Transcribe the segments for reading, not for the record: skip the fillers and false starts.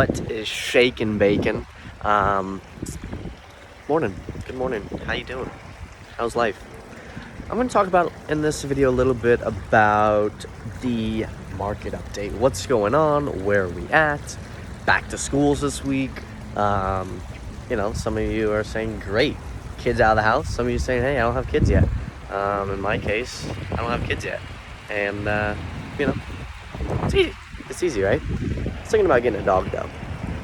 What is shaking bacon? Morning. Good morning. How you doing? How's life? I'm going to talk about in this video a little bit about the market update. What's going on? Where are we at? Back to schools this week. Some of you are saying, great, kids out of the house. Some of you saying, hey, I don't have kids yet. In my case, I don't have kids yet. And, it's easy. It's easy, right? I was thinking about getting a dog though.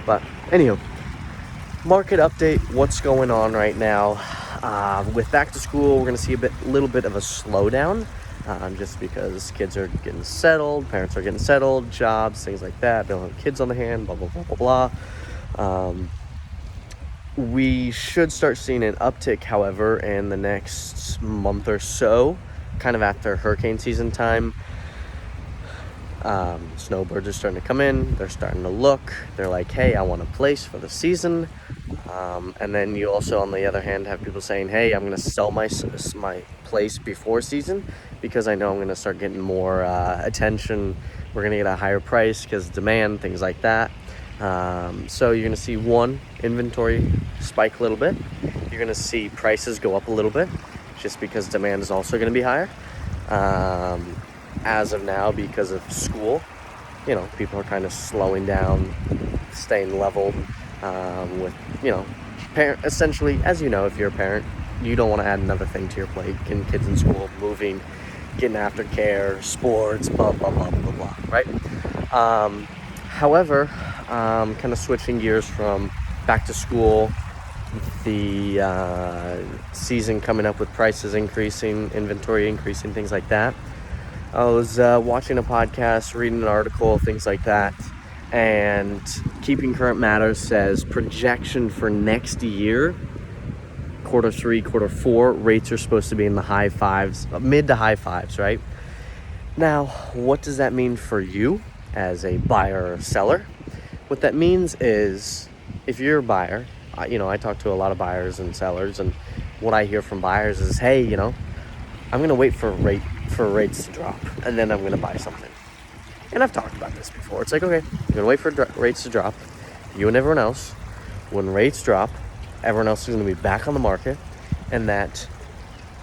But anywho, market update, what's going on right now? With back to school, we're going to see a little bit of a slowdown, just because kids are getting settled, parents are getting settled, jobs, things like that. They don't have kids on the hand, blah, blah, blah, blah, blah. We should start seeing an uptick, however, in the next month or so, kind of after hurricane season time. Snowbirds are starting to come in. They're starting to look. They're like, hey, I want a place for the season. And then you also, on the other hand, have people saying, hey, I'm going to sell my place before season because I know I'm going to start getting more attention. We're going to get a higher price because demand, things like that. So you're going to see inventory spike a little bit. You're going to see prices go up a little bit just because demand is also going to be higher. As of now, because of school, people are kind of slowing down, staying level, essentially, as you know, if you're a parent, you don't want to add another thing to your plate. Getting kids in school, moving, getting aftercare, sports, blah, blah, blah, blah, blah, right? However, kind of switching gears from back to school, the season coming up with prices increasing, inventory increasing, things like that. I was watching a podcast, reading an article, things like that, and Keeping Current Matters says projection for next year, quarter 3, quarter 4, rates are supposed to be in the high fives, mid to high fives, right? Now, what does that mean for you as a buyer or seller? What that means is, if you're a buyer, I talk to a lot of buyers and sellers, and what I hear from buyers is, hey, I'm going to wait for rates to drop, and then I'm going to buy something. And I've talked about this before. It's like, okay, you're going to wait for rates to drop, you and everyone else. When rates drop, everyone else is going to be back on the market, and that,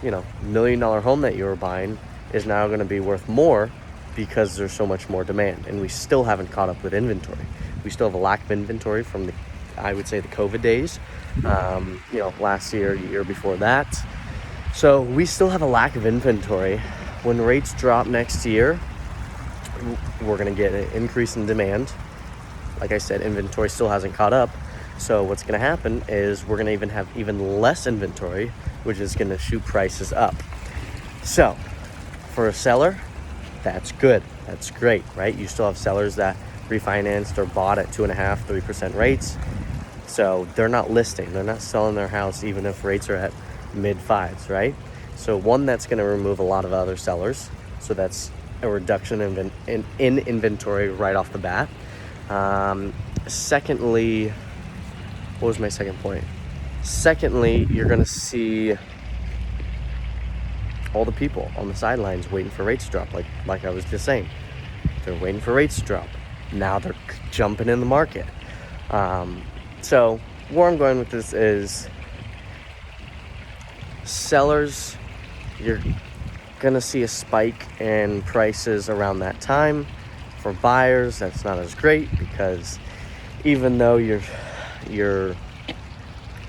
$1 million home that you were buying is now going to be worth more because there's so much more demand, and we still haven't caught up with inventory. We still have a lack of inventory from the COVID days, last year, year before that. So we still have a lack of inventory. When rates drop next year, we're going to get an increase in demand. Like I said, inventory still hasn't caught up. So what's going to happen is we're going to have even less inventory, which is going to shoot prices up. So for a seller, that's good. That's great, right? You still have sellers that refinanced or bought at 2.5%, 3% rates. So they're not listing. They're not selling their house even if rates are at mid fives, right? So that's going to remove a lot of other sellers. So that's a reduction in inventory right off the bat. Secondly, what was my second point? Secondly, you're going to see all the people on the sidelines waiting for rates to drop, like I was just saying. They're waiting for rates to drop. Now they're jumping in the market. So where I'm going with this is, sellers, you're gonna see a spike in prices around that time. For buyers, that's not as great because even though you're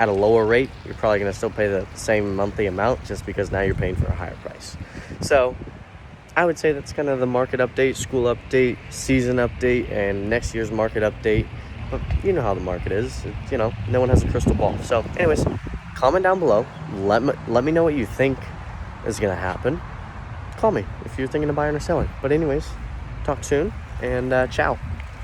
at a lower rate, you're probably gonna still pay the same monthly amount just because now you're paying for a higher price. So I would say that's kind of the market update, school update, season update, and next year's market update. But you know how the market is. No one has a crystal ball. So anyways, comment down below. Let me know what you think is going to happen. Call me if you're thinking of buying or selling. But anyways, talk soon, and ciao.